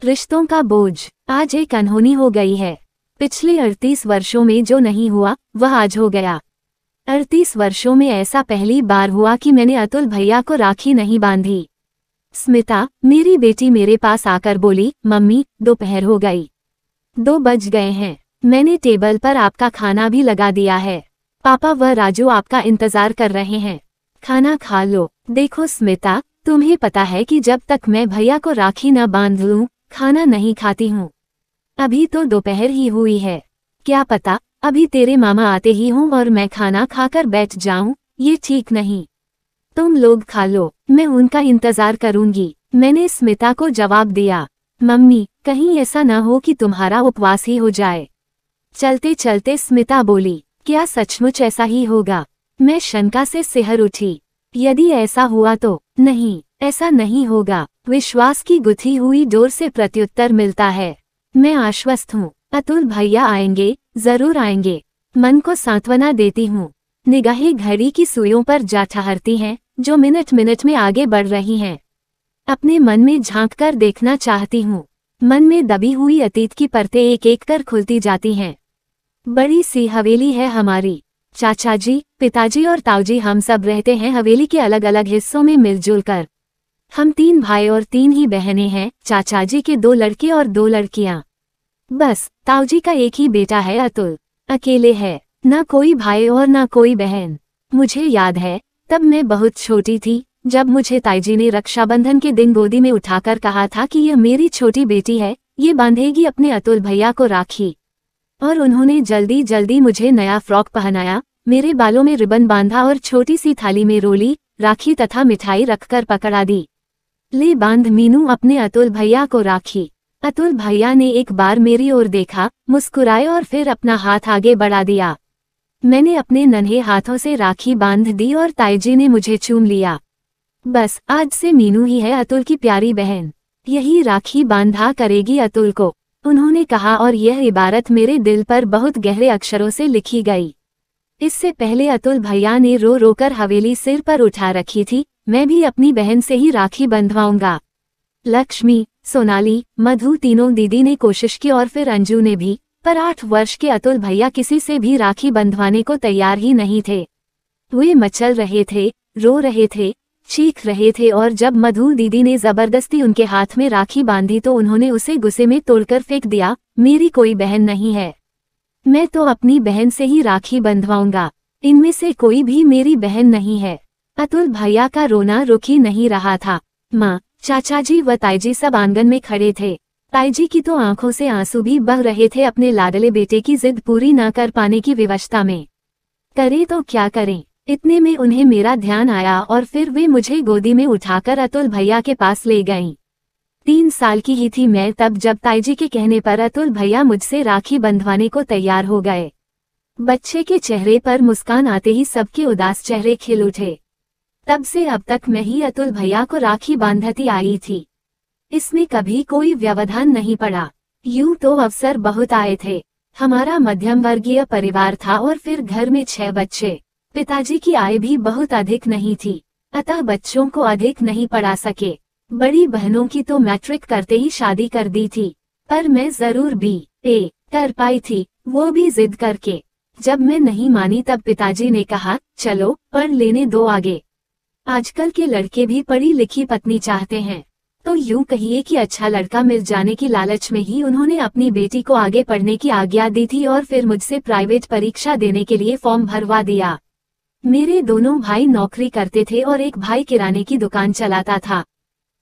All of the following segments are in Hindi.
रिश्तों का बोझ आज एक अनहोनी हो गई है। पिछले 38 वर्षों में जो नहीं हुआ वह आज हो गया। 38 वर्षों में ऐसा पहली बार हुआ कि मैंने अतुल भैया को राखी नहीं बांधी। स्मिता, मेरी बेटी मेरे पास आकर बोली, मम्मी दोपहर हो गई, 2 बज गए हैं। मैंने टेबल पर आपका खाना भी लगा दिया है। पापा व राजू आपका इंतजार कर रहे हैं, खाना खा लो। देखो स्मिता, तुम्हें पता है कि जब तक मैं भैया को राखी न बांध लूं खाना नहीं खाती हूँ। अभी तो दोपहर ही हुई है, क्या पता अभी तेरे मामा आते ही हों और मैं खाना खाकर बैठ जाऊं, ये ठीक नहीं। तुम लोग खा लो, मैं उनका इंतजार करूंगी, मैंने स्मिता को जवाब दिया। मम्मी, कहीं ऐसा न हो कि तुम्हारा उपवास ही हो जाए। चलते चलते स्मिता बोली, क्या सचमुच ऐसा ही होगा? मैं शंका से सिहर उठी। यदि ऐसा हुआ तो नहीं, ऐसा नहीं होगा, विश्वास की गुथी हुई डोर से प्रत्युत्तर मिलता है। मैं आश्वस्त हूँ, अतुल भैया आएंगे, जरूर आएंगे। मन को सांत्वना देती हूँ। निगाहें घड़ी की सुइयों पर जा ठहरती हैं, जो मिनट मिनट में आगे बढ़ रही हैं। अपने मन में झांक कर देखना चाहती हूँ। मन में दबी हुई अतीत की परतें एक एक कर खुलती जाती हैं। बड़ी सी हवेली है हमारी। चाचा जी, पिताजी और ताऊजी हम सब रहते हैं हवेली के अलग अलग हिस्सों में मिलजुल कर। हम 3 भाई और 3 ही बहनें हैं, चाचा जी के 2 लड़के और 2 लड़कियां। बस ताऊजी का एक ही बेटा है अतुल, अकेले है, न कोई भाई और न कोई बहन। मुझे याद है तब मैं बहुत छोटी थी जब मुझे ताईजी ने रक्षाबंधन के दिन गोदी में उठाकर कहा था कि यह मेरी छोटी बेटी है, ये बांधेगी अपने अतुल भैया को राखी। और उन्होंने जल्दी जल्दी मुझे नया फ्रॉक पहनाया, मेरे बालों में रिबन बांधा और छोटी सी थाली में रोली, राखी तथा मिठाई रखकर पकड़ा दी। ले बांध मीनू अपने अतुल भैया को राखी। अतुल भैया ने एक बार मेरी ओर देखा, मुस्कुराए और फिर अपना हाथ आगे बढ़ा दिया। मैंने अपने नन्हे हाथों से राखी बांध दी और ताईजी ने मुझे चूम लिया। बस आज से मीनू ही है अतुल की प्यारी बहन, यही राखी बांधा करेगी अतुल को, उन्होंने कहा और यह इबारत मेरे दिल पर बहुत गहरे अक्षरों से लिखी गई। इससे पहले अतुल भैया ने रो रोकर हवेली सिर पर उठा रखी थी, मैं भी अपनी बहन से ही राखी बंधवाऊंगा। लक्ष्मी, सोनाली, मधु तीनों दीदी ने कोशिश की और फिर अंजू ने भी, पर 8 वर्ष के अतुल भैया किसी से भी राखी बंधवाने को तैयार ही नहीं थे। वे मचल रहे थे, रो रहे थे, चीख रहे थे और जब मधु दीदी ने जबरदस्ती उनके हाथ में राखी बांधी तो उन्होंने उसे गुस्से में तोड़कर फेंक दिया। मेरी कोई बहन नहीं है, मैं तो अपनी बहन से ही राखी बंधवाऊंगा, इनमें से कोई भी मेरी बहन नहीं है। अतुल भैया का रोना रुक ही नहीं रहा था। माँ, चाचाजी व ताईजी सब आंगन में खड़े थे। ताईजी की तो आंखों से आंसू भी बह रहे थे अपने लाडले बेटे की जिद पूरी न कर पाने की विवशता में। करे तो क्या करें, इतने में उन्हें मेरा ध्यान आया और फिर वे मुझे गोदी में उठाकर अतुल भैया के पास ले गईं। 3 साल की ही थी मैं तब जब ताईजी के कहने पर अतुल भैया मुझसे राखी बंधवाने को तैयार हो गए। बच्चे के चेहरे पर मुस्कान आते ही सबके उदास चेहरे खिल उठे। तब से अब तक मैं ही अतुल भैया को राखी बांधती आई थी, इसमें कभी कोई व्यवधान नहीं पड़ा। यूं तो अवसर बहुत आए थे, हमारा मध्यम वर्गीय परिवार था और फिर घर में 6 बच्चे। पिताजी की आय भी बहुत अधिक नहीं थी, अतः बच्चों को अधिक नहीं पढ़ा सके। बड़ी बहनों की तो मैट्रिक करते ही शादी कर दी थी, पर मैं जरूर BA कर पाई थी, वो भी जिद करके। जब मैं नहीं मानी तब पिताजी ने कहा, चलो पढ़ लेने दो आगे, आजकल के लड़के भी पढ़ी लिखी पत्नी चाहते हैं। तो यूं कहिए कि अच्छा लड़का मिल जाने की लालच में ही उन्होंने अपनी बेटी को आगे पढ़ने की आज्ञा दी थी और फिर मुझसे प्राइवेट परीक्षा देने के लिए फॉर्म भरवा दिया। मेरे दोनों भाई नौकरी करते थे और एक भाई किराने की दुकान चलाता था।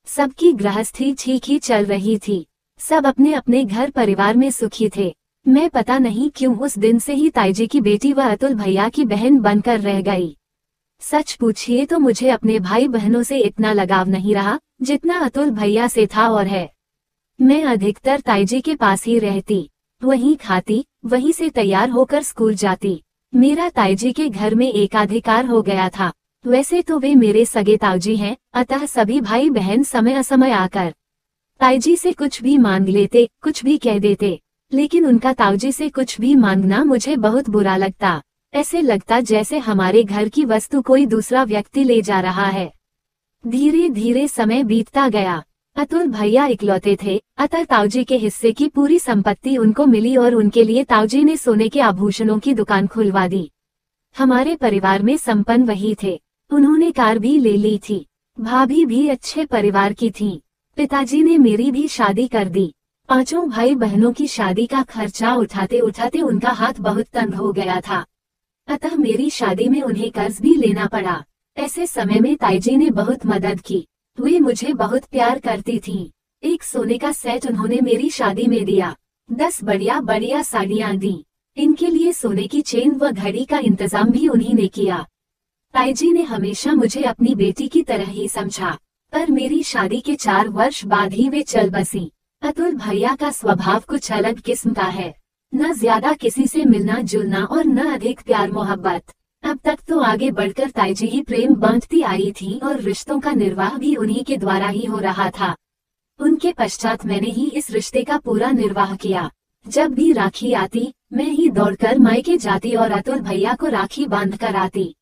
सबकी गृहस्थी ठीक ही चल रही थी, सब अपने अपने घर परिवार में सुखी थे। मैं पता नहीं क्यों उस दिन से ही ताईजी की बेटी व अतुल भैया की बहन बनकर रह गई। सच पूछिए तो मुझे अपने भाई बहनों से इतना लगाव नहीं रहा जितना अतुल भैया से था और है। मैं अधिकतर ताईजी के पास ही रहती, वहीं खाती, वहीं से तैयार होकर स्कूल जाती। मेरा ताईजी के घर में एकाधिकार हो गया था। वैसे तो वे मेरे सगे ताऊजी हैं, अतः सभी भाई बहन समय असमय आकर ताईजी से कुछ भी मांग लेते, कुछ भी कह देते, लेकिन उनका ताऊजी से कुछ भी मांगना मुझे बहुत बुरा लगता। ऐसे लगता जैसे हमारे घर की वस्तु कोई दूसरा व्यक्ति ले जा रहा है। धीरे धीरे समय बीतता गया। अतुल भैया इकलौते थे, अतः ताऊजी के हिस्से की पूरी संपत्ति उनको मिली और उनके लिए ताऊजी ने सोने के आभूषणों की दुकान खुलवा दी। हमारे परिवार में संपन्न वही थे। उन्होंने कार भी ले ली थी। भाभी भी अच्छे परिवार की थीं। पिताजी ने मेरी भी शादी कर दी। पांचों भाई बहनों की शादी का खर्चा उठाते उठाते उनका हाथ बहुत तंग हो गया था, अतः मेरी शादी में उन्हें कर्ज भी लेना पड़ा। ऐसे समय में ताईजी ने बहुत मदद की। वे मुझे बहुत प्यार करती थीं। एक सोने का सेट उन्होंने मेरी शादी में दिया। 10 बढ़िया बढ़िया साड़ियां दी। इनके लिए सोने की चेन व घड़ी का इंतजाम भी उन्हीं ने किया। ताईजी ने हमेशा मुझे अपनी बेटी की तरह ही समझा, पर मेरी शादी के 4 वर्ष बाद ही वे चल बसी। अतुल भैया का स्वभाव कुछ अलग किस्म का है, न ज्यादा किसी से मिलना जुलना और न अधिक प्यार मोहब्बत। अब तक तो आगे बढ़कर ताईजी ही प्रेम बांटती आई थी और रिश्तों का निर्वाह भी उन्हीं के द्वारा ही हो रहा था। उनके पश्चात मैंने ही इस रिश्ते का पूरा निर्वाह किया। जब भी राखी आती, मैं ही दौड़कर मायके जाती और अतुल भैया को राखी बांध कर आती।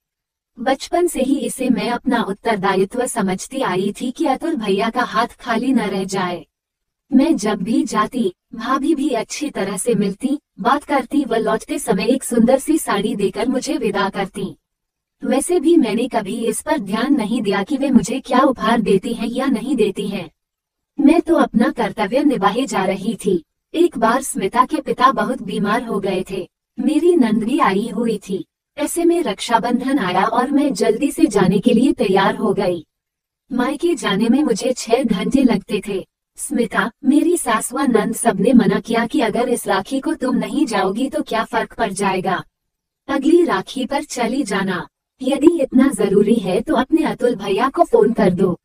बचपन से ही इसे मैं अपना उत्तरदायित्व समझती आई थी कि अतुल भैया का हाथ खाली न रह जाए। मैं जब भी जाती, भाभी भी अच्छी तरह से मिलती, बात करती व लौटते समय एक सुंदर सी साड़ी देकर मुझे विदा करती। वैसे भी मैंने कभी इस पर ध्यान नहीं दिया कि वे मुझे क्या उपहार देती हैं या नहीं देती हैं। मैं तो अपना कर्तव्य निभाए जा रही थी। एक बार स्मिता के पिता बहुत बीमार हो गए थे। मेरी नंद भी आई हुई थी। ऐसे में रक्षाबंधन आया और मैं जल्दी से जाने के लिए तैयार हो गई। मायके जाने में मुझे 6 घंटे लगते थे। स्मिता, मेरी सास व नंद सबने मना किया कि अगर इस राखी को तुम नहीं जाओगी तो क्या फर्क पड़ जाएगा, अगली राखी पर चली जाना। यदि इतना जरूरी है तो अपने अतुल भैया को फोन कर दो,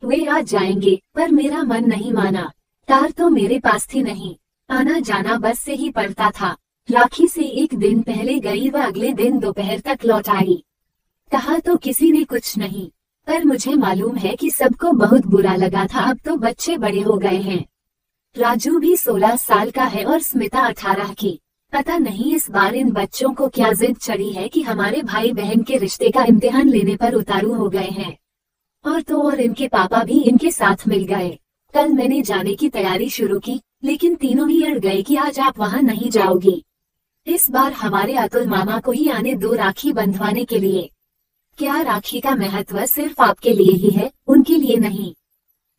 वे आ जाएंगे। पर मेरा मन नहीं माना। कार तो मेरे पास थी नहीं, आना जाना बस से ही पड़ता था। राखी से एक दिन पहले गई व अगले दिन दोपहर तक लौट आई। कहा तो किसी ने कुछ नहीं, पर मुझे मालूम है कि सबको बहुत बुरा लगा था। अब तो बच्चे बड़े हो गए हैं। राजू भी 16 साल का है और स्मिता 18 की। पता नहीं इस बार इन बच्चों को क्या जिद चढ़ी है कि हमारे भाई बहन के रिश्ते का इम्तिहान लेने पर उतारू हो गए हैं। और तो और इनके पापा भी इनके साथ मिल गए। कल मैंने जाने की तैयारी शुरू की, लेकिन तीनों ही अड़ गए कि आज आप वहाँ नहीं जाओगी। इस बार हमारे अतुल मामा को ही आने दो राखी बंधवाने के लिए। क्या राखी का महत्व सिर्फ आपके लिए ही है, उनके लिए नहीं।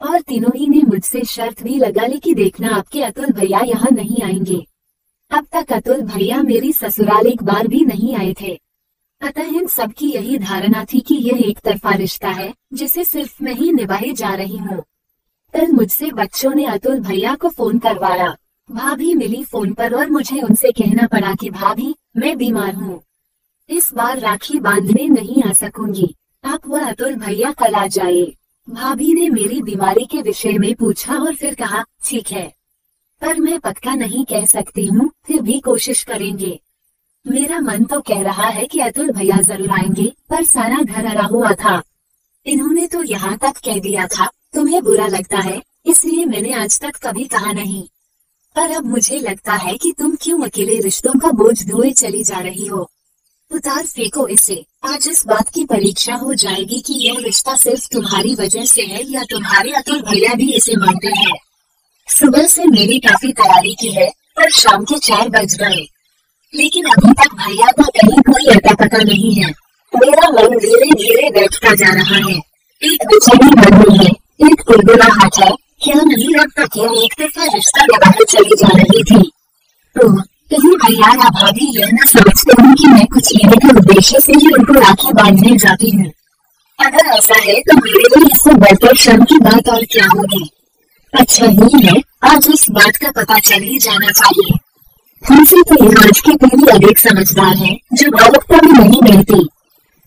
और तीनों ही ने मुझसे शर्त भी लगा ली कि देखना आपके अतुल भैया यहाँ नहीं आएंगे। अब तक अतुल भैया मेरी ससुराल एक बार भी नहीं आए थे, अतः इन सबकी यही धारणा थी कि यह एक तरफा रिश्ता है जिसे सिर्फ मैं ही निभाए जा रही हूँ। कल मुझसे बच्चों ने अतुल भैया को फोन करवाया। भाभी मिली फोन पर और मुझे उनसे कहना पड़ा कि भाभी, मैं बीमार हूँ, इस बार राखी बांधने नहीं आ सकूंगी, आप व अतुल भैया कल आ जाइए। भाभी ने मेरी बीमारी के विषय में पूछा और फिर कहा ठीक है, पर मैं पक्का नहीं कह सकती हूँ, फिर भी कोशिश करेंगे। मेरा मन तो कह रहा है कि अतुल भैया जरूर आएंगे, पर सारा घर अड़ा हुआ था। इन्होंने तो यहाँ तक कह दिया था तुम्हें बुरा लगता है, इसलिए मैंने आज तक कभी कहा नहीं। पर अब मुझे लगता है कि तुम क्यों अकेले रिश्तों का बोझ ढोए चली जा रही हो। उतार फेंको इसे। आज इस बात की परीक्षा हो जाएगी कि यह रिश्ता सिर्फ तुम्हारी वजह से है या तुम्हारे अतुल भैया भी इसे मानते हैं। सुबह से मेरी काफी तैयारी की है, पर शाम के 4 बज गए, लेकिन अभी तक भैया का कहीं कोई अता पता नहीं है। मेरा मन धीरे धीरे बैठता जा रहा है। एक बेचैनी मन में है, एक कुलबुलाहट है। क्या नहीं अब तक यह एक तरफा रिश्ता निभाए चली जा रही थी। तो कहीं भैया या भाभी यह न समझते हैं कि मैं कुछ लेने के उद्देश्य से ही उनको राखी बांधने जाती हूँ। अगर ऐसा है तो मेरे लिए इससे बढ़कर शर्म की बात और क्या होगी। अच्छा ही है, आज इस बात का पता चल ही जाना चाहिए। हमसे तो ये आज की पीढ़ी अधिक समझदार है, जो बालकता में नहीं रहती,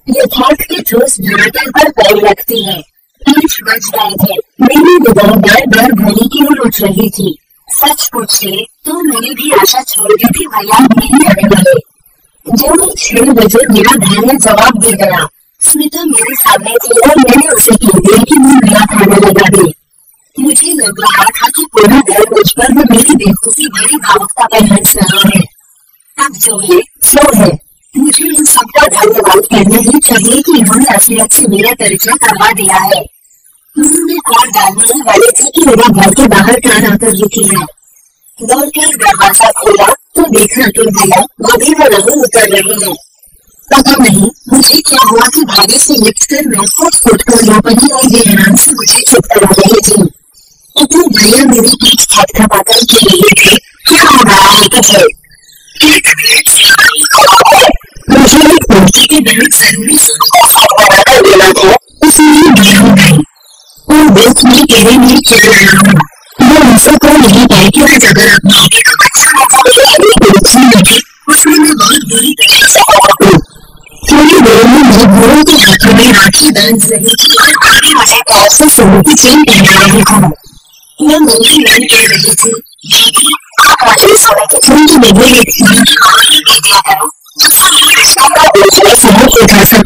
यथार्थ के ठोस धरातल पर पैर रखती है। 5 बज गए थे। मेरी निगाह बार बार घड़ी की ओर उठ रही थी। सच पूछे तो मैंने भी आशा छोड़ दी थी भैया नहीं आने वाले। जब 6 बजे मेरा धैर्य जवाब दे गया। स्मिता मेरे सामने थी और मैंने उसे कह दिया कि मैं नया खाना लगा दे। मुझे लग रहा था कि पूरा घर मुझ पर वो मेरी बेवकूफी भरी भावुकता पर हंस रहा है। अब जो है सो है। मुझे इन सबका धन्यवाद करना ही चाहिए कि इन्होंने असलियत से मेरा परिचय करवा दिया है। मुंह में कॉर्ड डालने ही वाली थी कि मेरे घर के बाहर कार आकर रुकी है। दौड़कर दरवाजा खोला तो देखा कि भैया बॉडी में रंग उतर रहे हैं। पता नहीं मुझे क्या हुआ कि भागे से लिफ्ट कर मैं फुट कर लापनी और बेहराम से मुझे चुप करा रही थी। इतने भैया मेरी पीठ थपथपाकर के लिए थे। क्या हो रहा है तुझे? मुझे एक लड़की के बहुत जरूरी बनाकर देना था, इसलिए देर हो गई। और देख मैं तेरे लिए चल रहा हूँ। वो मुझसे कोई नहीं पाए कि मैं अगर अपने आगे का बच्चा होता मेरे अगली बेचने लगी उसमें मैं बहुत बुरी तरह से हूँ। थोड़ी देर में मेरे गुरु के हाथों में राखी बांध रही थी और आगे मुझे पैर से सोने की चेन पहना रही हूँ। मैं मेरी रन कर रही थी। दीदी आप मुझे सोने की चेन की बदले एक सोने की कॉलनी दे दिया करो। उससे मेरे रिश्तों का बोझ मैं सहन उठा सकूं।